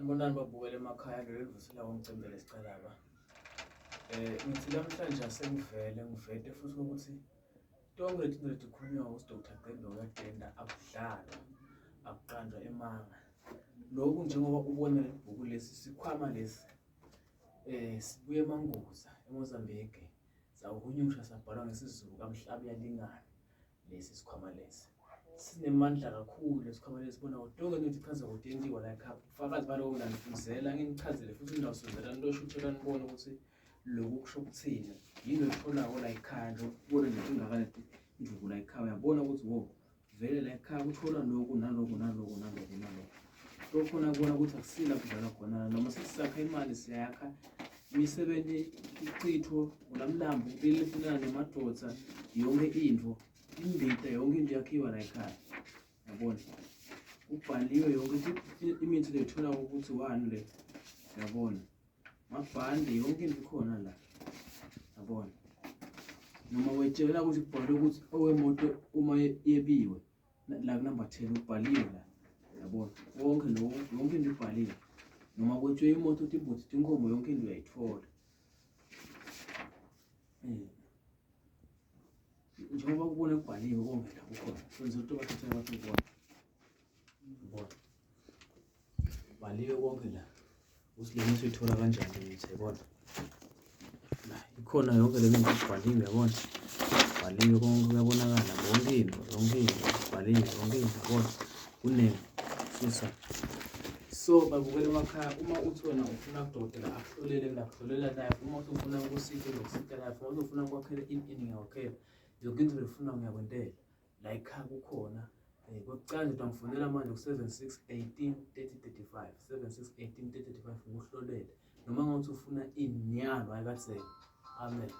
Sanibonani babukela emakhaya ngivusela Cembe Lescalaba. Ngithi namhlanje asengivele ngivete futhi ukuthi tonke lethi lethi khulunywa uDr Cembe uyadenda akudlala akuqanjwa emanga. Lokhu njengoba ubona lebhuku lesi sikhwama lesi sibuye emangoza eMozambique sawuhunyusha sabhalwa ngesizulu kamhlaba yalingana lesi sikhwama lesi. Sinemandla kakhulu lesikhwama lesi bona utonke ngithi chaza udentiwa la ekhaya ufakazi baloko ngilanifundisela nginichazele futhi ngindawusondela ntoshutshela nibone ukuthi lokhu kusho ukuthini yini etholako la ekhaya nje ubone nje ingakane indlubu la ekhaya uyabona ukuthi wo vele la ekhaya kuthola lokhu nalokhu so khona kubona ukuthi akusila kudlala khona noma sisakha imali siyakha imisebenzi ichitho ulamlambo belifunana nemadodza yonke into imbita yonke into yakhiwa la ekhaya yabona ubhaliwe yonke imithi lethola ukuthi wani le yabona mabhande yonke into ikhona la yabona noma wetshela ukuthi kubhalwe ukuthi owemoto uma yebiwe la number 10 ubhaliwe la yabona wonke lo yonke into ibhaliwe noma kwetshwe imoto uthi ibuthi inkomo yonke into uyayithola njengoba kubona kubhaliwe konke la kukhona kwenza ukuthi bathathe abantu ukubona yabona bhaliwe konke la usilimi sithola kanjani ngithi yabona la ikhona yonke le nto ibhaliwe yabona bhaliwe konke kuyabonakala yonke into bhaliwe yonke into yabona kunene susa so babukela emakhaya uma uthi wena ufuna udokotela akuhlolele ngiyakutholela naye uma uthi ufuna ukusitha lokusitha naye uma ufuna ukwakhela ini ngiyakwakhela yonke into lefuna ngiyakwentela la ekhaya kukhona kokucala nje ngifonela manje ku7618 3035 7618 3035 ukuhlolele noma ngathi ufuna inyalo ayikathele amen.